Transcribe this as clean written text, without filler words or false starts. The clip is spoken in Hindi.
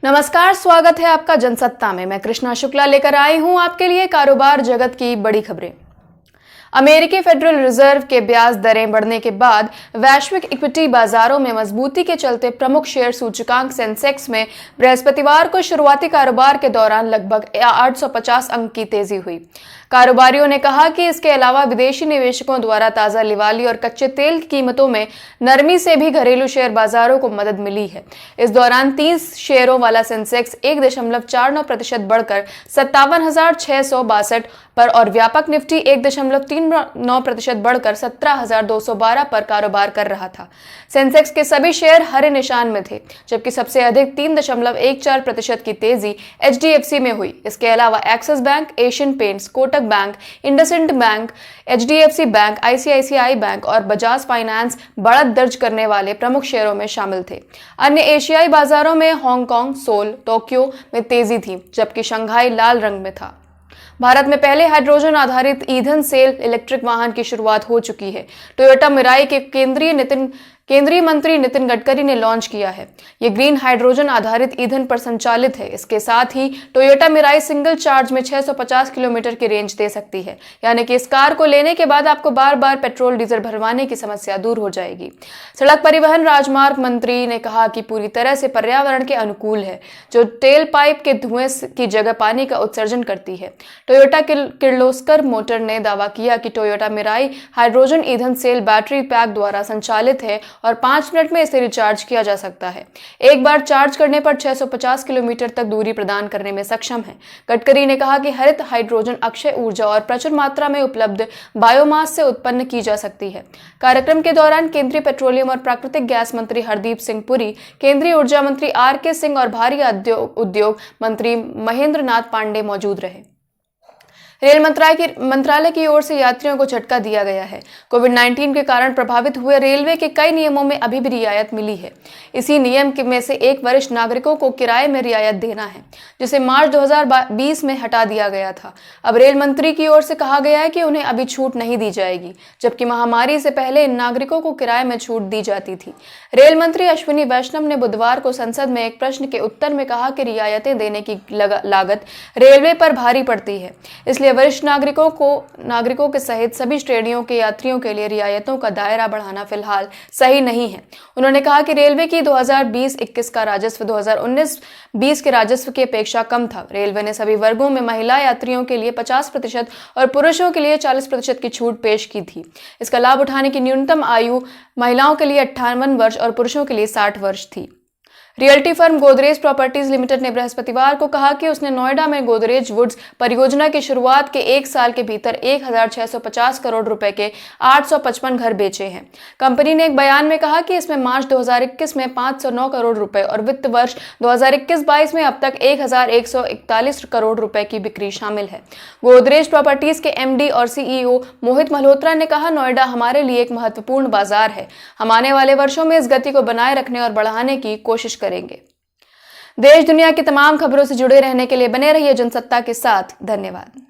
नमस्कार, स्वागत है आपका जनसत्ता में। मैं कृष्णा शुक्ला लेकर आई हूं आपके लिए कारोबार जगत की बड़ी खबरें। अमेरिकी फेडरल रिजर्व के ब्याज दरें बढ़ने के बाद वैश्विक इक्विटी बाजारों में मजबूती के चलते प्रमुख शेयर सूचकांक सेंसेक्स में बृहस्पतिवार को शुरुआती कारोबार के दौरान लगभग 850 अंक की तेजी हुई। कारोबारियों ने कहा कि इसके अलावा विदेशी निवेशकों द्वारा ताजा लिवाली और कच्चे तेल की कीमतों में नरमी से भी घरेलू शेयर बाजारों को मदद मिली है। इस दौरान 30 शेयरों वाला सेंसेक्स 1.49% बढ़कर 57,662 पर और व्यापक निफ्टी 1.39% बढ़कर 17,212 पर कारोबार कर रहा था। सेंसेक्स के सभी शेयर हरे निशान में थे, जबकि सबसे अधिक 3.14% की तेजी एचडीएफसी में हुई। इसके अलावा axis bank, Asian paints, Kotak bank, IndusInd bank, HDFC bank, ICICI bank और बजाज फाइनेंस बढ़त दर्ज करने वाले प्रमुख शेयरों में शामिल थे। अन्य एशियाई बाजारों में हांगकांग, सोल, टोक्यो में तेजी थी, जबकि शंघाई लाल रंग में था। भारत में पहले हाइड्रोजन आधारित ईंधन सेल इलेक्ट्रिक वाहन की शुरुआत हो चुकी है। टोयोटा मिराई के केंद्रीय मंत्री नितिन गडकरी ने लॉन्च किया है। ये ग्रीन हाइड्रोजन आधारित ईंधन पर संचालित है। इसके साथ ही टोयोटा मिराई सिंगल चार्ज में 650 किलोमीटर की रेंज दे सकती है, यानी कि इस कार को लेने के बाद आपको बार बार पेट्रोल डीजल भरवाने की समस्या दूर हो जाएगी। सड़क परिवहन राजमार्ग मंत्री ने कहा कि पूरी तरह से पर्यावरण के अनुकूल है, जो टेल पाइप के धुएं की जगह पानी का उत्सर्जन करती है। टोयोटा किर्लोस्कर मोटर ने दावा किया कि टोयोटा मिराई हाइड्रोजन ईंधन सेल बैटरी पैक द्वारा संचालित है और 5 मिनट में इसे रिचार्ज किया जा सकता है। एक बार चार्ज करने पर 650 किलोमीटर तक दूरी प्रदान करने में सक्षम है। गडकरी ने कहा कि हरित हाइड्रोजन अक्षय ऊर्जा और प्रचुर मात्रा में उपलब्ध बायोमास से उत्पन्न की जा सकती है। कार्यक्रम के दौरान केंद्रीय पेट्रोलियम और प्राकृतिक गैस मंत्री हरदीप सिंह पुरी, केंद्रीय ऊर्जा मंत्री आर.के. सिंह और भारी उद्योग मंत्री महेंद्र नाथ पांडे मौजूद रहे। रेल मंत्रालय की ओर से यात्रियों को झटका दिया गया है। कोविड-19 के कारण प्रभावित हुए रेलवे के कई नियमों में अभी भी रियायत मिली है। इसी नियम में से एक वरिष्ठ नागरिकों को किराए में रियायत देना है, जिसे मार्च 2020 में हटा दिया गया था। अब रेल मंत्री की ओर से कहा गया है कि उन्हें अभी छूट नहीं दी जाएगी, जबकि महामारी से पहले इन नागरिकों को किराए में छूट दी जाती थी। रेल मंत्री अश्विनी वैष्णव ने बुधवार को संसद में एक प्रश्न के उत्तर में कहा कि रियायतें देने की लागत रेलवे पर भारी पड़ती है, इसलिए वरिष्ठ नागरिकों के सहित सभी श्रेणियों के यात्रियों के लिए रियायतों का दायरा बढ़ाना फिलहाल सही नहीं है। उन्होंने कहा कि रेलवे की 2020-21 का राजस्व 2019-20 के राजस्व की अपेक्षा कम था। रेलवे ने सभी वर्गों में महिला यात्रियों के लिए 50% और पुरुषों के लिए 40% की छूट पेश की थी। इसका लाभ उठाने की न्यूनतम आयु महिलाओं के लिए 58 वर्ष और पुरुषों के लिए 60 वर्ष थी। Realty firm Godrej properties limited ने बृहस्पतिवार को कहा कि उसने नोएडा में गोदरेज वुड्स परियोजना की शुरुआत के 1 साल के भीतर 1,650 करोड़ रुपए के 855 घर बेचे हैं। कंपनी ने एक बयान में कहा कि इसमें मार्च 2021 में 509 करोड़ रुपए और वित्त वर्ष 2021-22 में अब तक 1,141 करोड़ रुपए की बिक्री शामिल है। गोदरेज प्रॉपर्टीज के एमडी और सीईओ मोहित मल्होत्रा ने कहा, नोएडा हमारे लिए एक महत्वपूर्ण बाजार है। हम आने वाले वर्षों में इस गति को बनाए रखने और बढ़ाने की कोशिश करेंगे। देश दुनिया की तमाम खबरों से जुड़े रहने के लिए बने रहिए जनसत्ता के साथ। धन्यवाद।